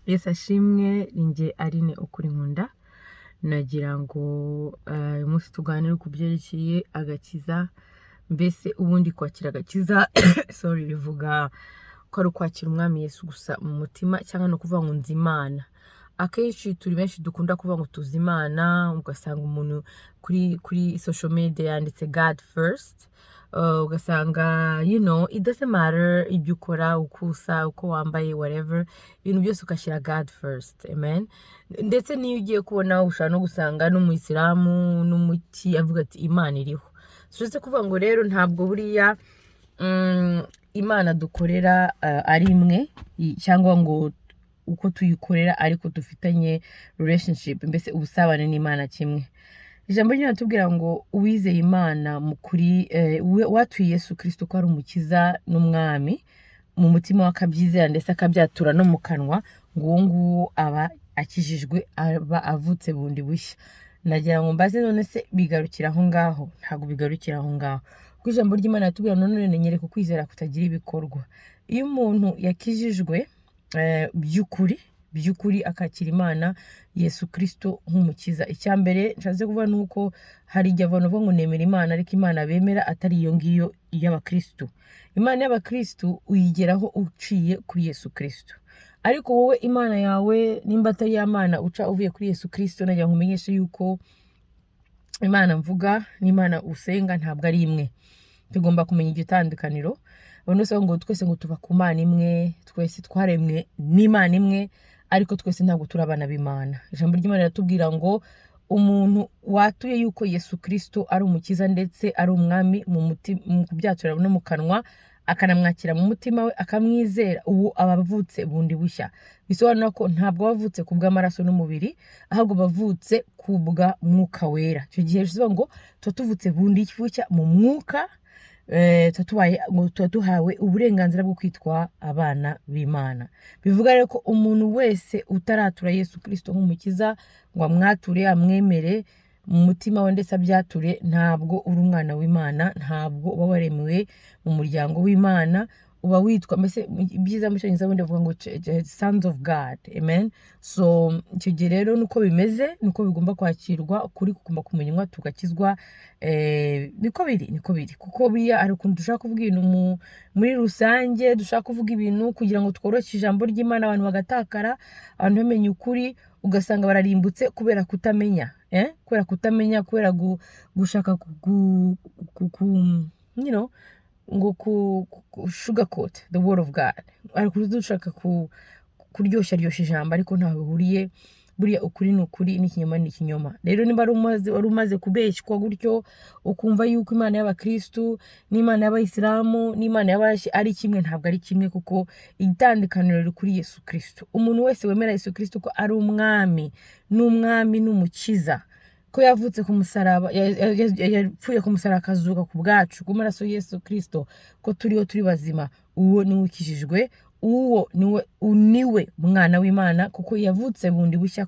Yesu ashimwe ninjye Aline ukuri nkunda nagira ngo uyu munsi tuganire ku byerekeye agakiza mbese ubundi kwakira agakiza sorry bivuga ko ari ukwakira umwami Yesu gusa mu mutima cyangwa no kuvuga ngo nzi Imana. Akenshi turi benshi dukunda kuvuga ngo tuzi Imana, ugasanga umuntu kuri social media yanditse God first. Ugasanga it doesn't matter ibyo ukora, uko usa, uko wambaye, whatever, ibintu byose ugashyira God first. Amen. Ndetse niyo ugiye kubona ushobora no gusanga n'umuyisilamu n'umuki avuga ati Imana iriho. Sose kuvuga ngo rero ntabwo buriya Imana dukorera ari imwe, cyangwa ngo uko tuyikorera ariko dufitanye relationship, mbese ubusabane n'Imana kimwe. Ijambo ry'Imana tubwira ngo uwizeye Imana mu kuri watuye Yesu Kristo ko ari umukiza n'umwami mu mutima w'akabyizera ndetse akabyatura no mu kanwa, ngo uwo nguwo aba akijijwe, aba avutse bundi bushya. Nagira ngo mbaze none se bigarukira aho ngaho? Ntabwo bigarukira aho ngaho. Kuko ijambo ry'Imana ratubwira none nyereka kwizera kutagira ibikorwa. Iyo umuntu yakijijwe by'ukuri akakira Imana Yesu Kristo nk'umukiza, icyambere nshatse kuvuga nuko hari igihe abantu bavuga ngo nemera Imana ariko Imana bemera atari iyo ngiyo y'abakristo. Imana y'abakristo uyigeraho uciye kuri Yesu Kristo. Ariko wowe Imana yawe nimba atari y'Imana uca uvuye kuri Yesu Kristo, nagira ngo umenyeshe yuko Imana mvuga n'Imana usenga ntabwo ari imwe. Tugomba kumenya igitandukaniro. Abantu bose ngo twese ngo tuva ku Mana imwe, twese twaremwe n'Imana imwe, ariko twese ntabwo turabana b'Imana. Ijambo ry'Imana ratubwira ngo umuntu watuye yuko Yesu Kristo ari umukiza ndetse ari umwami mu kubyatura no mu kanwa, akanamwakira mu mutima we, akamwizera, uwo abavutse bundi bushya. Bisobanura ko ntabwo bavutse ku bw'amaraso n'umubiri, ahubwo bavutse ku bwa mwuka wera. Icyo gihe bivuga ngo tuba tuvutse bundi bushya mu mwuka, tuba duhawe uburenganzira bwo kwitwa abana b'Imana. Bivuga rero ko umuntu wese utaratura Yesu Kristo nk'umukiza ngo amwature, amwemere mu mutima we ndetse abyature, ntabwo uri umwana w'Imana, ntabwo uba waremewe mu muryango w'Imana, uba witwa mbese ibyiza mu cyongereza bundi bavuga ngo sons of God. Amen. So icyo gihe rero nuko bimeze, nuko bigomba kwakirwa, ukuri kugomba kumenywa tugakizwa. Niko biri kuko buriya ari ukuntu dushaka kuvuga ibintu muri rusange, dushaka kuvuga ibintu kugira ngo tworoshye ijambo ry'Imana, abantu bagatakara, abantu bamenye ukuri, ugasanga bararimbutse kubera kutamenya, kubera gushaka ngo sugarcoat the word of God, ariko dushaka kuryoshya ijambo, ariko ntaho bihuriye. Buriya ukuri ni ukuri, n'ikinyoma ni ikinyoma. Rero niba wari umaze kubeshywa gutyo ukumva yuko Imana y'abakristo n'Imana y'abayisilamu n'Imana y'abashi ari kimwe, ntabwo ari kimwe, kuko itandukaniro riri kuri Yesu Kristo. Umuntu wese wemera Yesu Kristo ko ari umwami n'umukiza, ko yavutse ku musaraba, yapfuye ku musaraba akazuka ku bwacu ku maraso Yesu Kristo, ko turiho turi bazima, uwo niwe ukijijwe, uwo niwe mwana w'Imana, kuko yavutse bundi bushya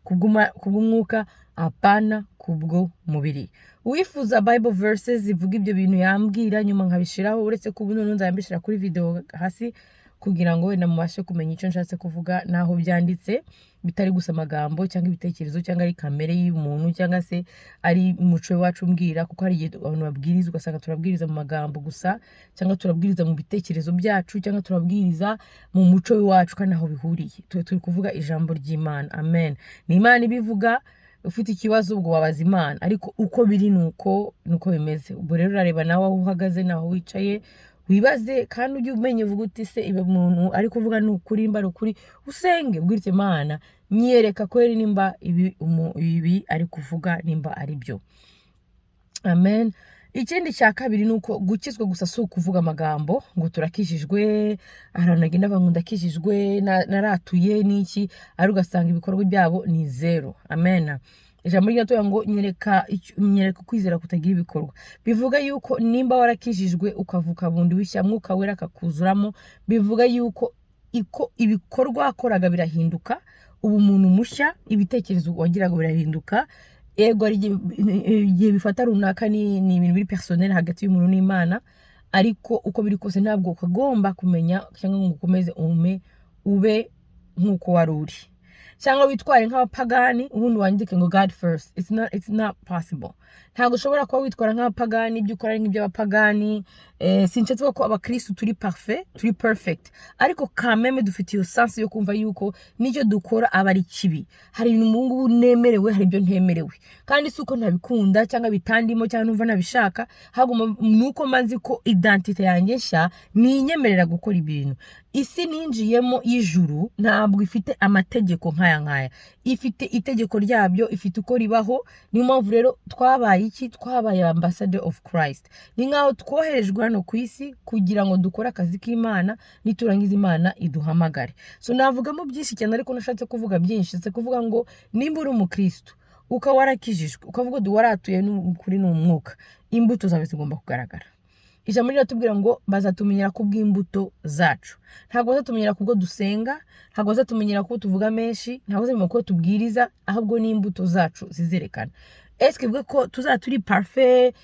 kubw'umwuka, apana kubwo mubiri. Uwifuza Bible verses zivuga ibyo bintu yambwira nyuma nkabishiraho, uretse ko ubu none nzambishira kuri video hasi kugira ngo wenda mubashe kumenya icyo nshatse kuvuga naho byanditse, bitari gusa amagambo cyangwa ibitekerezo cyangwa ari kamere y'umuntu cyangwa se ari umuco wacu mbwira, kuko hari igihe abantu babwiriza ugasanga turabwiriza mu magambo gusa, cyangwa turabwiriza mu bitekerezo byacu, cyangwa turabwiriza mu muco wacu, kandi aho bihuriye turi kuvuga ijambo ry'Imana. Amen. Ni Imana ibivuga. Ufite ikibazo ubwo wabaza Imana, ariko uko biri nuko bimeze. Ubwo rero urareba nawe aho uhagaze, naho wicaye, wibaze kandi ujye umenye, uvuga uti se ibe muntu ari kuvuga ni ukuri, mba ari ukuri, usenge ubwirite Imana nyereka ko yari nimba ibi ari kuvuga nimba ari byo. Amen. Ikindi cya kabiri nuko gukizwa gusa si ukuvuga amagambo ngo turakijijwe, aranagenda bavuga ngo ndakijijwe, naratuye n'iki, ari ugasanga ibikorwa byabo ni zero. Amen. Ijambo ry'Imana ngo nyereka kwizera kutagira ibikorwa. Bivuga yuko nimba warakijijwe ukavuka bundi bushya, mwuka wera akakuzuramo, bivuga yuko ibikorwa wakoraga birahinduka, ubu umuntu mushya, ibitekerezo wagiraga birahinduka. Ego ari igihe bifata runaka, ni ibintu biri personnel hagati y'umuntu n'Imana, ariko uko biri kose ntabwo ukagomba kumenya cyangwa ngo ukomeze ube nk'uko wari uri, cyangwa witware nk'abapagani ubundi wandike ngo God first. It's not possible. Ntabwo ushobora kuba witwara nk'abapagani, ibyo ukora nk'iby'abapagani. Sinshatse ko abakristo turi perfect, ariko kameme dufite iyo sense yo kumva yuko n'icyo dukora aba ari kibi. Hari ibintu mu ngubu nemerewe, hari ibyo ntemerewe, kandi si uko ntabikunda cyangwa bitandimo cyangwa numva nabishaka, ahubwo nuko mazi ko identite yanjye nshya ninyemerera gukora ibintu. Isi ninjiyemo y'ijuru ntabwo ifite amategeko nk'aya, ifite itegeko ryabyo, ifite uko ribaho. Niyo mpamvu rero twabaye ambassador of Christ. Ni nkaho twoherejwe hano ku isi kugira ngo dukore akazi k'Imana, niturangiza Imana iduhamagare. So navugamo byinshi cyane, ariko nashatse kuvuga byinshi. Se kuvuga ngo nimba uri umukristo uka warakijijwe, ukavuga ngo waratuye kuri n'umwuka, imbuto zawe zigomba kugaragara. Ijambo riratubwira ngo bazatumenyera kubw'imbuto zacu. Ntabwo bazatumenyera kubwo dusenga, ntabwo bazatumenyera ko tuvuga menshi, ntabwo bazatumenyera ko tubwiriza, ahubwo n'imbuto zacu zizerekana. Eske bwe ko tuzaturi perfect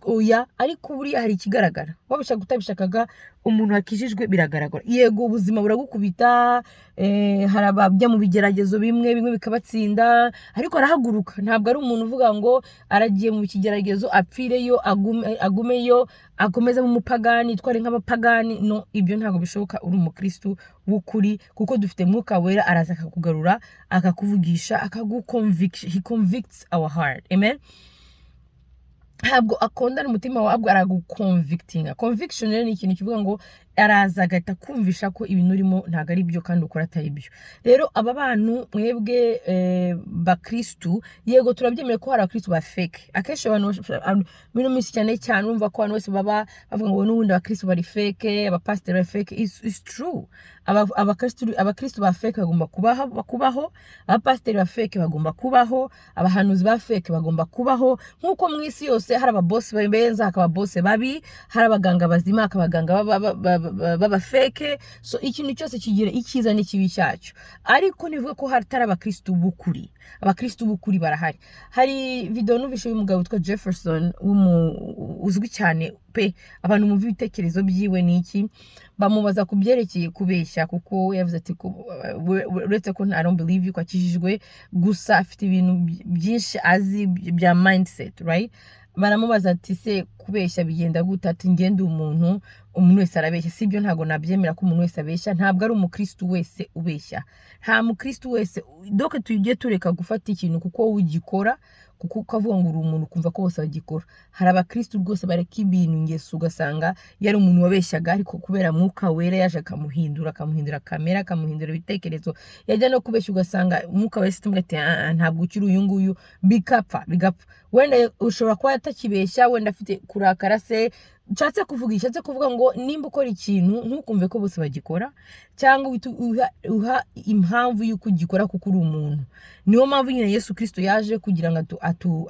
oya, ariko buriya hari ikigaragara. Wabishaka utabishakaga, umuntu wakijijwe biragaragara. Yego ubuzima buragukubita, hari abajya mu bigeragezo bimwe bikabatsinda, ariko arahaguruka. Ntabwo ari umuntu uvuga ngo aragiye mu kigeragezo apfireyo, agumeyo, akomeza mu mupagani, tware nk'abapagani. No, ibyo ntabwo bishoboka. Uri umukristo w'ukuri, kuko dufite mwuka wera, araza akakugarura, akakuvugisha, he convicts our heart. Amen. Ntabwo akondana umutima wawe, ahubwo araguconvictinga. Conviction rero ni ikintu kivuga ngo araza agahita kumvisha ko ibintu urimo ntabwo ari byo kandi ukora atari byo. Rero aba bantu mwebwe bakristu, yego turabyemeye ko hari abakristu ba fake. Akenshi abantu bino minsi cyane urumva ko abantu bose baba bavuga ngo n'ubundi abakristu bari fake, abapasiteri bari fake. It's true. Abakristu ba fake bagomba kubaho, abapasiteri ba fake bagomba kubaho, abahanuzi ba fake bagomba kubaho. Nk'uko mu isi yose hari ababosi beza, hakaba ababosi babi, hari abaganga bazima, hakaba abaganga baba fake. So ikintu cyose kigira ikiza n'ikibi cyacyo, ariko nivuga ko hatari abakristo b'ukuri. Abakristo b'ukuri barahari. Hari video numvishe y'umugabo witwa Jefferson uzwi cyane pe, abantu mu bitekerezo byiwe niki, bamubaza kubyerekeye kubeshya, kuko yavuze ati uretse ko I don't believe you kwakijijwe, gusa afite ibintu byinshi azi bya mindset, right? Baramubaza ati se kubeshya bigenda gute? Ati ngende umuntu wese arabeshya. Sibyo, ntago nabyemera ko umuntu wese abeshya. Ntabwo ari umukristo wese ubeshya. Nta mukristo wese doke tujye tureka gufata ikintu kuko ugikora, kuko ukavuga ngo uri umuntu kumva ko bose bagikora. Hari abakristo rwose bareka ibintu ngeso, ugasanga yari umuntu wabeshyaga, ariko kubera mwuka wera yaje akamuhindura kamera, akamuhindura ibitekerezo, yajya no kubeshya, ugasanga mwuka wese tumwe ati ntabwo ukiri uyu nguyu, bigapfa. Wenda ushobora kuba atakibeshya, wenda afite kurakara se. Nshatse kuvuga ngo nimba ukora ikintu ntukumve ko bose bagikora, cyangwa uha impamvu y'uko ugikora kuko uri umuntu. Niyo mpamvu nyine Yesu Kristo yaje kugira ngo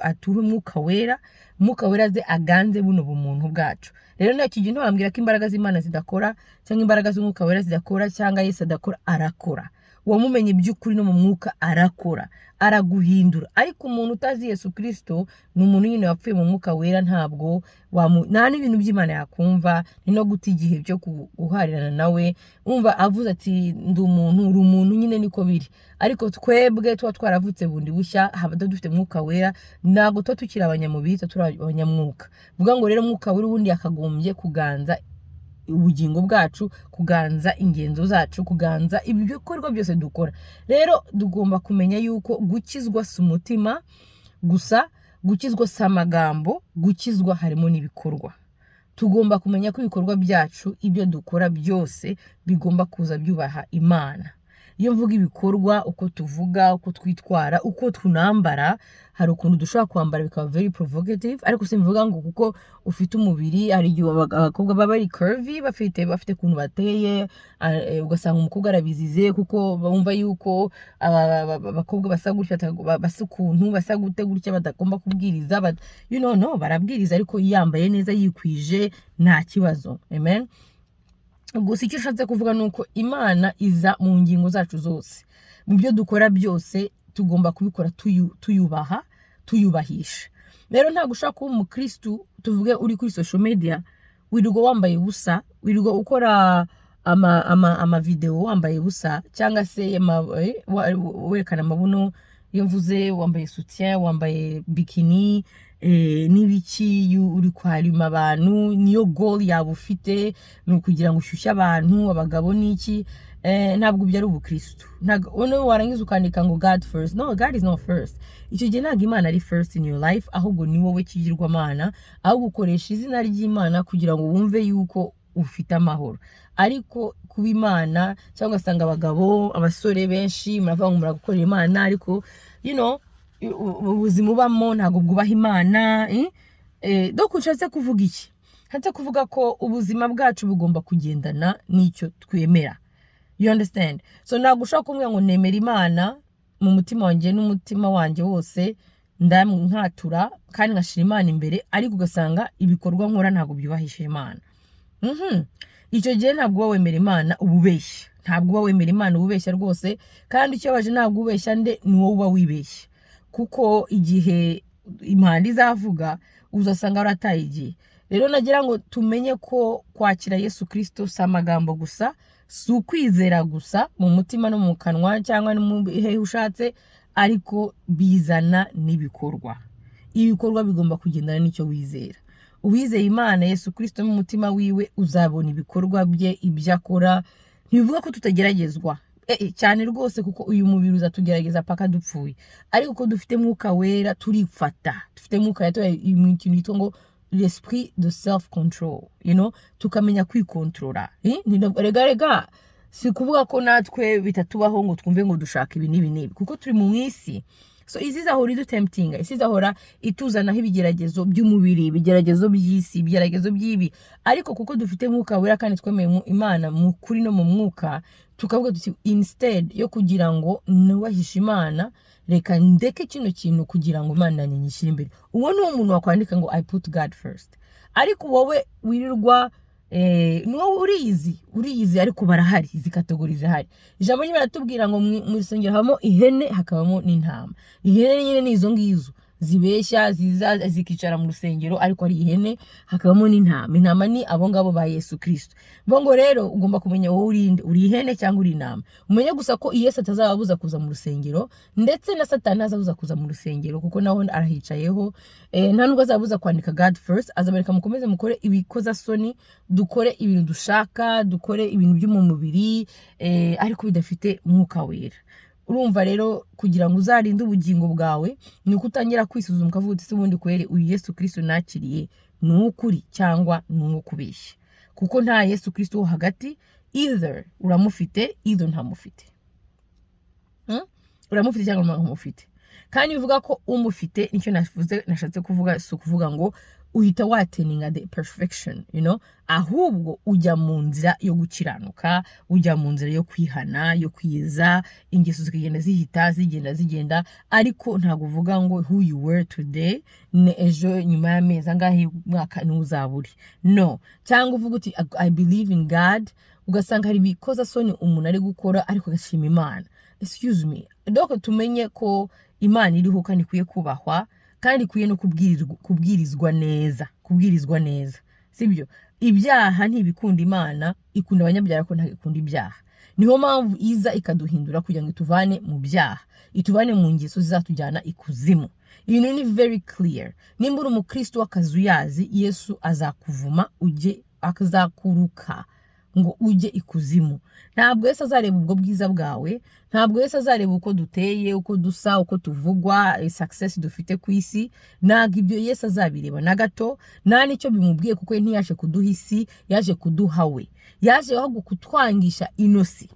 atuhe mwuka wera ze aganze buno bumuntu bwacu. Rero nta kintu wambwira ko imbaraga z'Imana zidakora, cyangwa imbaraga z'umwuka wera zidakora, cyangwa Yesu adakora. Arakora. Wamumenye by'ukuri no mu mwuka arakora, araguhindura. Ariko umuntu utazi Yesu Kristo ni umuntu nyine wapfuye mu mwuka wera. Ntabwo nta n'ibintu by'Imana yakumva, ni no guta igihe byo guharirana nawe. Umva avuze ati ndi umuntu, uri umuntu nyine, niko biri. Ariko twebwe tuba twaravutse bundi bushya, haba dufite mwuka wera, ntabwo tuba tukiri abanyamubiri, turi abanyamwuka. Vuga ngo rero mwuka wera ubundi yakagombye kuganza ubugingo bwacu, kuganza ingenzo zacu, kuganza ibikorwa byose dukora. Rero tugomba kumenya yuko gukizwa si umutima gusa, gukizwa si amagambo, gukizwa harimo n'ibikorwa. Tugomba kumenya ko ibikorwa byacu, ibyo dukora byose bigomba kuza byubaha Imana. Iyo mvuga ibikorwa, uko tuvuga, uko twitwara, uko tunambara, hari ukuntu dushobora kwambara bikaba very provocative, ariko simvuga ngo kuko ufite umubiri. Hari igihe abakobwa baba ari curvy, bafite kuntu bateye, ugasanga umukobwa arabizize kuko bumva yuko abakobwa basa gutya, basa ukuntu, basa gute gutya, badagomba kubwiriza. No, barabwiriza, ariko yambaye neza, yikwije, nta kibazo. Amen. Gusa icyo nshatse kuvuga nuko Imana iza mu ngingo zacu zose. Mu byo dukora byose tugomba kubikora tuyubahisha. Rero ntabwo ushaka kuba umukristo, tuvuge uri kuri social media, wirirwa wambaye ubusa, wirirwa ukora ama video wambaye busa cyangwa se werekana amabuno, iyo mvuze wambaye soutien, wambaye bikini, n'ibiki uri kwarima abantu, niyo goal yawe ufite ni ukugira ngo ushyushye abantu, abagabo n'iki, ntabwo byari ubukristo. Ntabwo warangiza ukandika ngo God first. No, God is not first. Icyo gihe ntabwo Imana ari first in your life, ahubwo ni wowe kigirwamana, aho gukoresha izina ry'Imana kugira ngo wumve yuko ufite amahoro. Ariko kuba Imana cyangwa sanga abagabo, abasore benshi muravuga ngo muragukorera Imana, ariko ubuzima ubamo ntabwo bwubaha Imana. Donc nshatse kuvuga iki? Nshatse kuvuga ko ubuzima bwacu bugomba kugendana n'icyo twemera. You understand? So ntabwo ushaka kumbwira ngo nemera Imana mu mutima wanjye n'umutima wanjye wose, nkatura kandi nkashira Imana imbere, ariko ugasanga ibikorwa nkora ntabwo byubahisha Imana. Icyo gihe ntabwo uba wemera Imana, ububeshya. Ntabwo uba wemera Imana, ububeshya rwose. Kandi icyo baje ntabwo ubeshya nde, ni wowe uba wibeshya. Kuko igihe impanda izavuga uzasanga warataye igihe. Rero nagira ngo tumenye ko kwakira Yesu Kristo si amagambo gusa, si ukwizera gusa mu mutima no mu kanwa cyangwa no mu hehe ushatse, ariko bizana n'ibikorwa. Ibikorwa bigomba kugendana n'icyo wizera. Uwizeye Imana Yesu Kristo mu mutima wiwe, uzabona ibikorwa bye, ibyo akora. Ntibivuga ko tutageragezwa cyane rwose, kuko uyu mubiri uzatugerageza paka dupfuye, ariko ko dufite mwuka wera turifata, dufite mwuka yatoye ikintu yitwa ngo l'esprit de self control, tukamenya kwikontrola. Rega si kuvuga ko natwe bitatubaho ngo twumve ngo dushaka ibi n'ibi, kuko turi mu isi. So isi zahora idutemptinga, isi zahora ituzanaho ibigeragezo by'umubiri, ibigeragezo by'isi, ibigeragezo by'ibi, ariko kuko dufite mwuka wera kandi twemeye Imana mu kuri no mu mwuka, tukavuga tuti instead yo kugira ngo nubahishe Imana, reka ndeke kino kintu kugira ngo Imana nyishyire imbere. Uwo ni umuntu wakwandika ngo I put God first. Ariko wowe wirirwa no uriyizi ariko barahari, izi kategori zihari. Ijambo nyine baratubwira ngo mu rusengero habamo ihene, hakabamo n'intama. Ihene nyine ni izo ngizo zibeshya zikicara mu rusengero, ariko ari ihene, hakabamo n'intama. Intama ni abo ngabo ba Yesu Kristo. Ngo rero ugomba kumenya wowe urinde, uri ihene cyangwa uri intama. Umenye gusa ko Yesu atazababuza kuza mu rusengero, ndetse na Satani azabuza kuza mu rusengero, kuko naho arahicayeho. Nta nubwo azabuza kwandika God first, azabareka mukomeze mukore ibikoza soni, dukore ibintu dushaka, dukore ibintu byo mu mubiri, ariko bidafite mwuka wera. Urumva rero kugira ngo uzarinde ubugingo bwawe, ni uko utangira kwisuzuma ukavuga uti ubundi kwere uyu Yesu Kristo nakiriye ni ukuri cyangwa ni ukubeshya. Kuko nta Yesu Kristo wo hagati, either uramufite either ntamufite. Uramufite cyangwa ntamufite. Kandi bivuga ko umufite, nicyo nashatse kuvuga, si ukuvuga ngo uhita wateninga the perfection, ahubwo ujya mu nzira yo gukiranuka, ujya mu nzira yo kwihana, yo kwiza, ingeso zikagenda zigenda, ariko ntabwo uvuga ngo who you were today ne ejo nyuma y'amezi angahe mwaka ntuzaburi. No, cyangwa uvuga uti I believe in God, ugasanga hari bikoza soni umuntu ari gukora ariko agashima Imana. Excuse me, doko tumenye ko Imana iriho kandi ikwiye kubahwa, kandi ikwiye no kubwirizwa neza, sibyo? Ibyaha ntibikunda Imana, ikunda abanyabyaha ko ntakunda ibyaha. Niho mpamvu iza ikaduhindura kugira ngo ituvane mu byaha, ituvane mu ngeso zizatujyana ikuzimu. Ibintu ni very clear. Nimba uri umukristo w'akazuyazi, Yesu azakuvuma ujye akazakuruka ngo ujye ikuzimu. Ntabwo Yesu azareba ubwo bwiza bwawe, ntabwo Yesu azareba uko duteye, uko dusa, uko tuvugwa, success dufite ku isi. Ntabwo ibyo Yesu azabireba na gato, nta nicyo bimubwiye, kuko ntiyaje kuduha isi, yaje kuduha we. Yaje ahubwo kutwangisha inosi.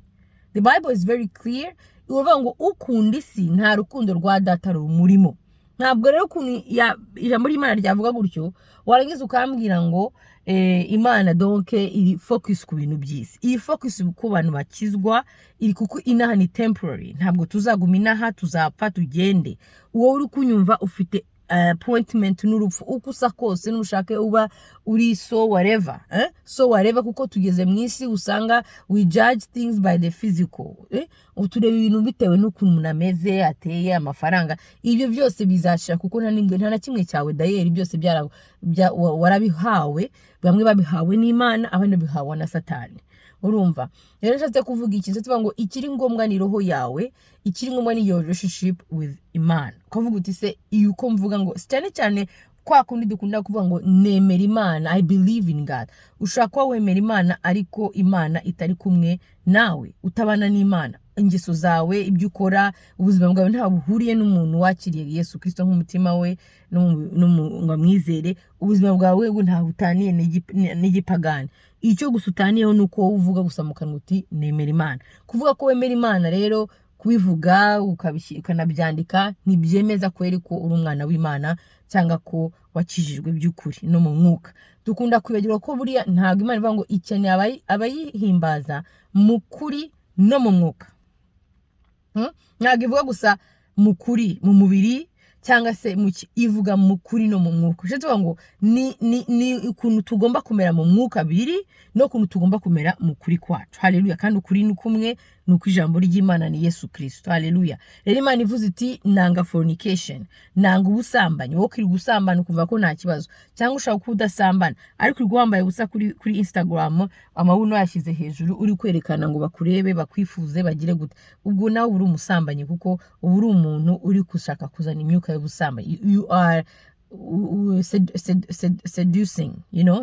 The Bible is very clear. Uvuga ngo ukunda isi nta rukundo rwa Data rumurimo. Ntabwo rero ijambo ry'Imana ryavuga gutyo warangiza ukambwira ngo Imana donc iri focus ku bintu by'isi. Iyi focus ku bantu bakizwa, iri kuko inaha ni temporary. Ntabwo tuzaguma inaha, tuzapfa tugende. Uwo uri kunyumva ufite appointment n'urupfu, uko usa kose n'ushake uba uri so whatever, kuko tugeze mu isi usanga we judge things by the physical. Utureba ibintu bitewe n'ukuntu umuntu ameze, ateye, amafaranga. Ibyo byose bizashira, kuko nta na kimwe cyawe dayeri, byose warabihawe. Bamwe babihawe n'Imana, abandi babihawe na Satani. urumva. Rero nshatse kuvuga iki, nshatse ngo ikiri ngombwa ni roho yawe, ikiri ngombwa ni your relationship with Imana. Ukavuga uti se iyo uko mvuga ngo cyane cyane kwa kundi dukunda kuvuga ngo nemera Imana, I believe in God. Ushaka kuba wemera Imana ariko Imana itari kumwe nawe, utabana n'Imana. Ingeso zawe, ibyo ukora, ubuzima bwawe nta buhuriye n'umuntu wakiriye Yesu Kristo nk'umutima we ngo amwizere. Ubuzima bwawe nta butaniye n'igipagani. Icyo gusa utaniyeho nuko wowe uvuga gusa mu kanwa uti nemera Imana. Kuvuga ko wemera Imana rero kubivuga ukanabyandika ntibyemeza kweri ko uri umwana w'Imana cyangwa ko wakijijwe by'ukuri no mu mwuka. Dukunda kwibagirwa ko buriya ntabwo Imana ivuga ngo ikeneye abayihimbaza mu kuri no mu mwuka. Ntabwo ivuga gusa mu kuri mu mubiri cyangwa se ivuga mu kuri no mu mwuka. Ushatse ngo ni ukuntu tugomba kumera mu mwuka biri no ukuntu tugomba kumera mu kuri kwacu. Haleluya. Kandi ukuri ni kumwe, nuko ijambo ry'Imana ni Yesu Kristo. Haleluya. Rero Imana ivuze iti nanga fornication, nanga ubusambanyi. Wowe kiri gusambana ukumva ko nta kibazo, cyangwa ushaka kudasambana ariko uri wambaye ubusa kuri Instagram, amabuno yashyize hejuru, uri kwerekana ngo bakurebe, bakwifuze, bagire gute. Ubwo nawe uri umusambanyi, kuko ubu uri umuntu uri gushaka kuzana imyuka y'ubusambanyi. You are seducing,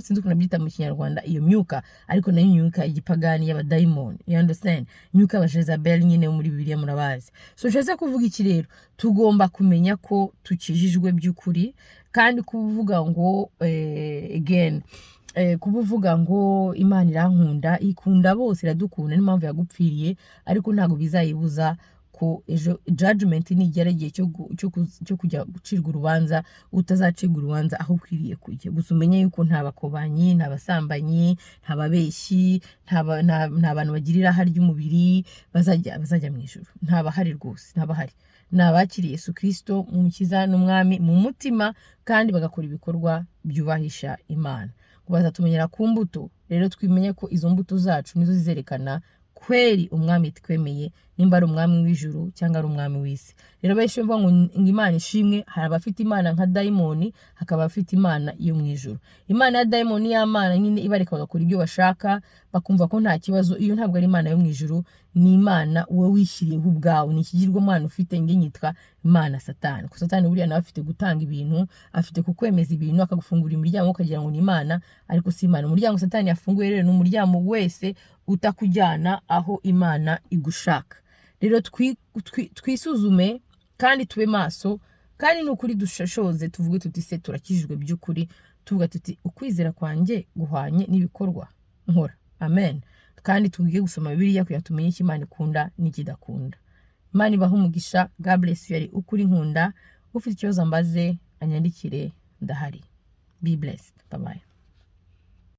sinzi ukuntu byita mu Kinyarwanda iyo myuka, ariko nayo imyuka y'igipagani y'abadayimoni, you understand, imyuka y'abajezabeli nyine muri Bibiliya murabazi. So nshatse kuvuga iki rero, tugomba kumenya ko tukijijwe by'ukuri, kandi kuvuga ngo again kuvuga ngo Imana irankunda, ikunda bose, iradukunda, n'impamvu yagupfiriye, ariko ntago bizayibuza ko ejo judgment nigera igihe cyo kujya gucirwa urubanza utazacirwa urubanza aho ukwiriye kujya. Gusa umenye yuko nta bakobanyi, nta basambanyi, nta babeshyi, nta bantu bagirira hari ry'umubiri bazajya mu ijuru. Nta bahari rwose, nta bahari. Nabakiriye Yesu Kristo mu mukiza n'umwami mu mutima, kandi bagakora ibikorwa byubahisha Imana. Bazatumenyera ku mbuto. Rero twimenye ko izo mbuto zacu nizo zizerekana kweri umwami twemeye, nimba ari umwami w'ijuru cyangwa ari umwami w'isi. Rero benshi bavuga ngo Imana ishimwe, hari abafite Imana nka dayimoni, hakaba abafite Imana yo mu ijuru. Imana ya dayimoni y'Imana nyine ibareka bagakora ibyo bashaka, bakumva ko nta kibazo. Iyo ntabwo ari Imana yo mu ijuru, ni Imana wowe wishyiriyeho ubwawe. Ni ikigirwa mwana ufite nge nyitwa Imana Satani. Ko Satani buriya nawe afite gutanga ibintu, afite kukwemeza ibintu, akagufungura imiryango ukagira ngo ni Imana, ariko si Imana. Umuryango Satani yafunguye rero ni umuryango wese utakujyana aho Imana igushaka. Rero twisuzume kandi tube maso, kandi n'ukuri dushashoze, tuvuge tuti se turakijijwe by'ukuri, tuvuga tuti ukwizera kwanjye guhwanye n'ibikorwa nkora. Amen. Kandi tubwige gusoma Bibiliya kugira tumenye icyo Imana ikunda n'ikidakunda. Imana ibahe umugisha. God bless you. Yari ukuri nkunda. Ufite ikibazo mbaze anyandikire, ndahari. Be blessed. Bye bye.